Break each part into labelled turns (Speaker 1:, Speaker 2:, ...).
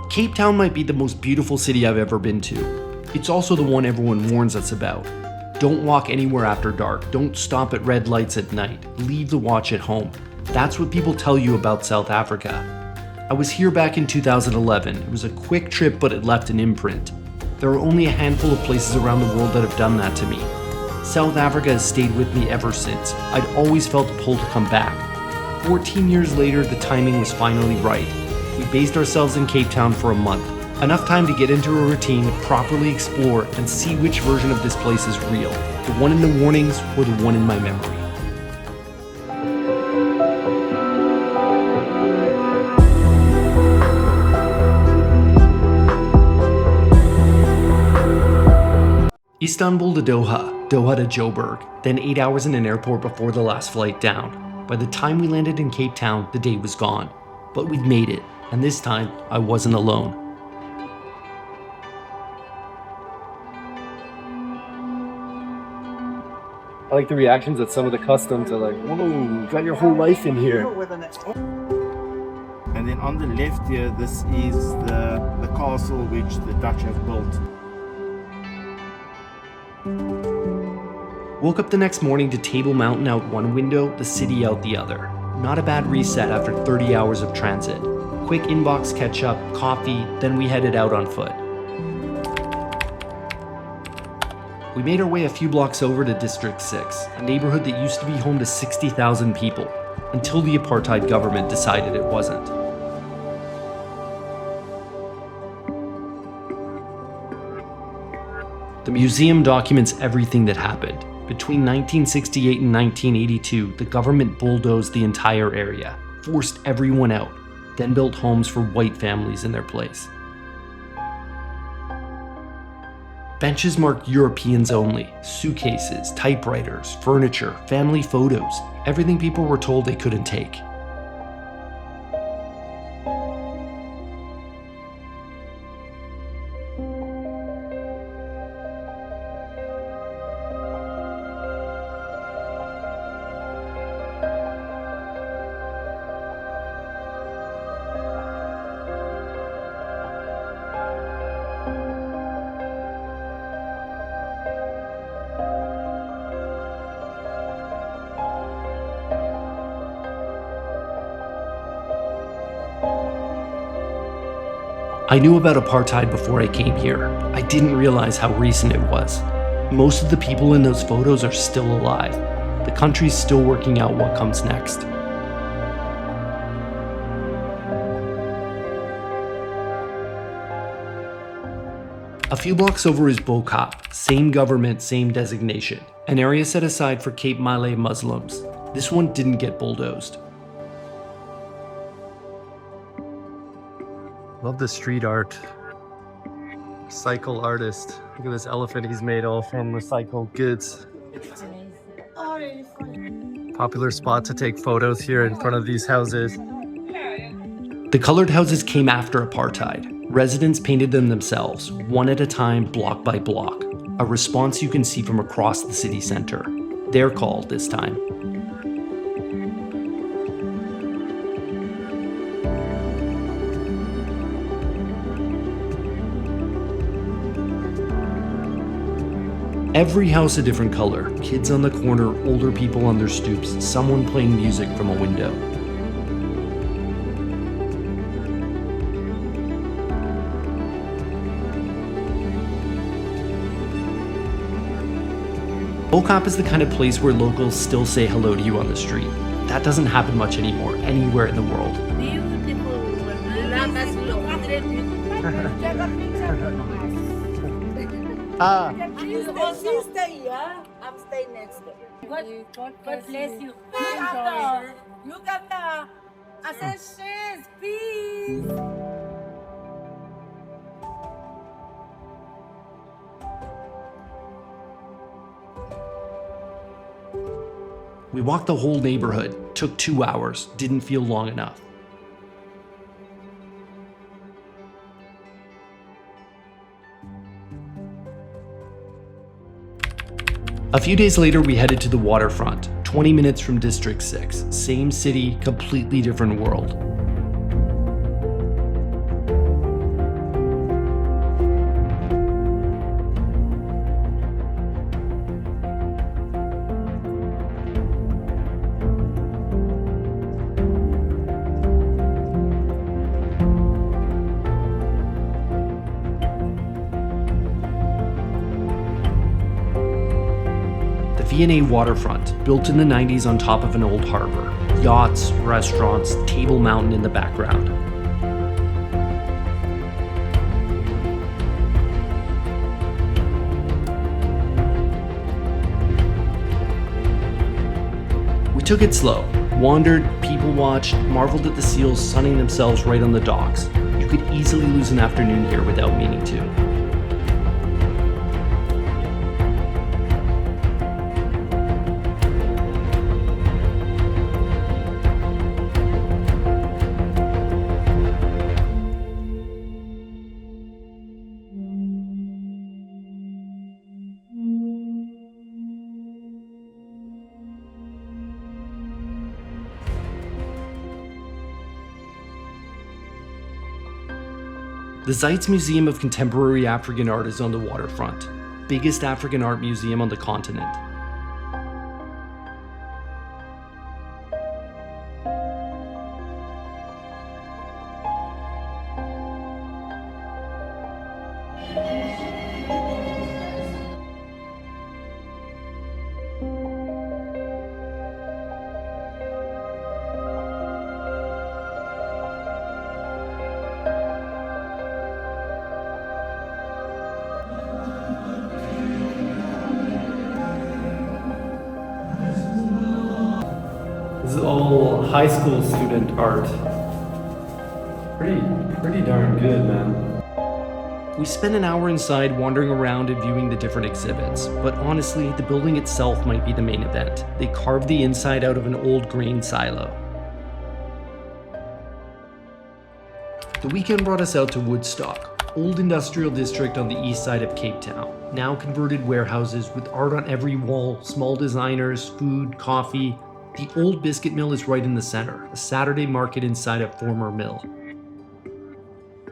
Speaker 1: Cape Town might be the most beautiful city I've ever been to. It's also the one everyone warns us about. Don't walk anywhere after dark. Don't stop at red lights at night. Leave the watch at home. That's what people tell you about South Africa. I was here back in 2011. It was a quick trip, but it left an imprint. There are only a handful of places around the world that have done that to me. South Africa has stayed with me ever since. I'd always felt a pull to come back. 14 years later, the timing was finally right. We based ourselves in Cape Town for a month. Enough time to get into a routine, properly explore, and see which version of this place is real. The one in the warnings or the one in my memory. Istanbul to Doha, Doha to Joburg, then 8 hours in an airport before the last flight down. By the time we landed in Cape Town, the day was gone. But we'd made it, and this time, I wasn't alone. I like the reactions at some of the customs. They're like, whoa, you got your whole life in here.
Speaker 2: And then on the left here, this is the castle which the Dutch have built.
Speaker 1: Woke up the next morning to Table Mountain out one window, the city out the other. Not a bad reset after 30 hours of transit. Quick inbox catch up, coffee, then we headed out on foot. We made our way a few blocks over to District 6, a neighborhood that used to be home to 60,000 people, until the apartheid government decided it wasn't. The museum documents everything that happened. Between 1968 and 1982, the government bulldozed the entire area, forced everyone out, then built homes for white families in their place. Benches marked Europeans only, suitcases, typewriters, furniture, family photos, everything people were told they couldn't take. I knew about apartheid before I came here. I didn't realize how recent it was. Most of the people in those photos are still alive. The country's still working out what comes next. A few blocks over is Bo-Kaap, same government, same designation, an area set aside for Cape Malay Muslims. This one didn't get bulldozed. Love the street art. Cycle artist. Look at this elephant he's made all from recycled goods. Popular spot to take photos here in front of these houses. The colored houses came after apartheid. Residents painted them themselves, one at a time, block by block. A response you can see from across the city center. Their call this time. Every house a different color, kids on the corner, older people on their stoops, someone playing music from a window. Bo-Kaap is the kind of place where locals still say hello to you on the street. That doesn't happen much anymore, anywhere in the world.
Speaker 3: You stay here, I'm staying next door. God bless you. Look at that. I said, cheers, peace.
Speaker 1: We walked the whole neighborhood, took 2 hours, didn't feel long enough. A few days later, we headed to the waterfront, 20 minutes from District 6. Same city, completely different world. V&A Waterfront, built in the 90s on top of an old harbor. Yachts, restaurants, Table Mountain in the background. We took it slow, wandered, people watched, marveled at the seals sunning themselves right on the docks. You could easily lose an afternoon here without meaning to. The Zeitz Museum of Contemporary African Art is on the waterfront, biggest African art museum on the continent. This is all high school student art. Pretty darn good, man. We spent an hour inside wandering around and viewing the different exhibits, but honestly, the building itself might be the main event. They carved the inside out of an old grain silo. The weekend brought us out to Woodstock, old industrial district on the east side of Cape Town. Now converted warehouses with art on every wall, small designers, food, coffee. The old Biscuit mill is right in the center, a Saturday market inside a former mill.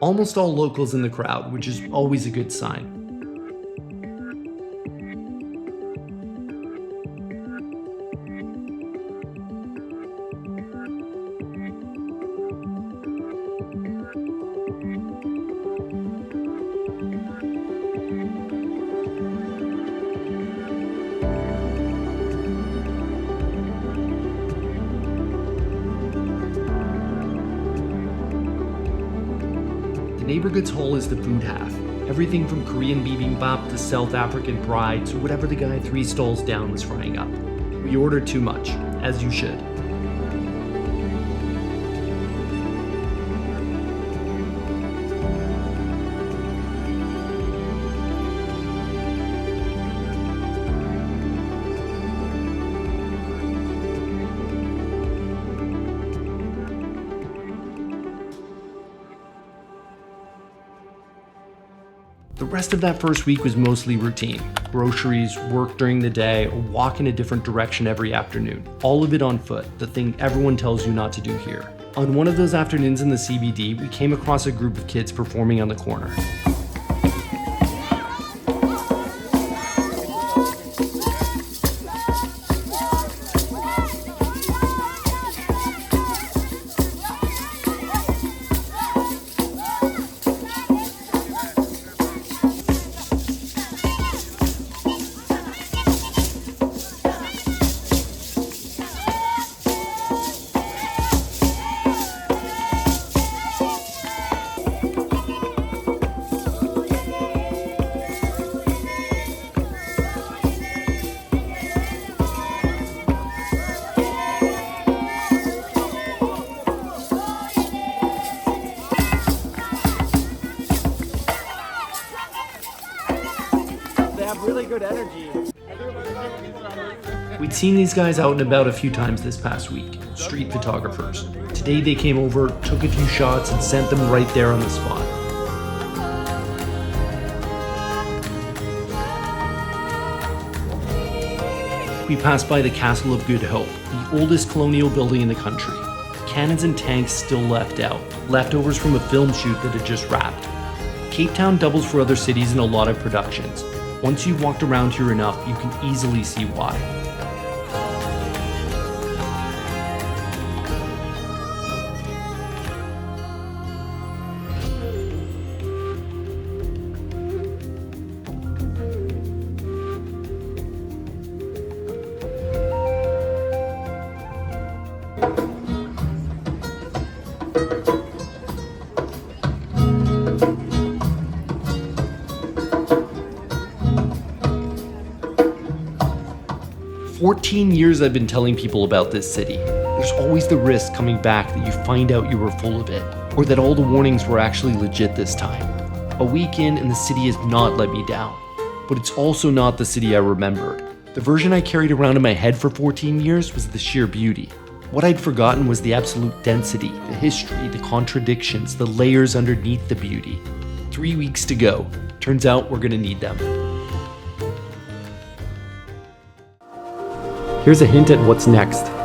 Speaker 1: Almost all locals in the crowd, which is always a good sign. Neighbourgoods Hall is the food half. Everything from Korean bibimbap to South African pride to whatever the guy 3 stalls down was frying up. We ordered too much, as you should. The rest of that first week was mostly routine. Groceries, work during the day, a walk in a different direction every afternoon. All of it on foot, the thing everyone tells you not to do here. On one of those afternoons in the CBD, we came across a group of kids performing on the corner. Really good energy. We'd seen these guys out and about a few times this past week, street photographers. Today they came over, took a few shots, and sent them right there on the spot. We passed by the Castle of Good Hope, the oldest colonial building in the country. Cannons and tanks still left out, leftovers from a film shoot that had just wrapped. Cape Town doubles for other cities in a lot of productions. Once you've walked around here enough, you can easily see why. 14 years I've been telling people about this city. There's always the risk coming back that you find out you were full of it, or that all the warnings were actually legit this time. A week in and the city has not let me down. But it's also not the city I remembered. The version I carried around in my head for 14 years was the sheer beauty. What I'd forgotten was the absolute density, the history, the contradictions, the layers underneath the beauty. 3 weeks to go. Turns out we're gonna need them. Here's a hint at what's next.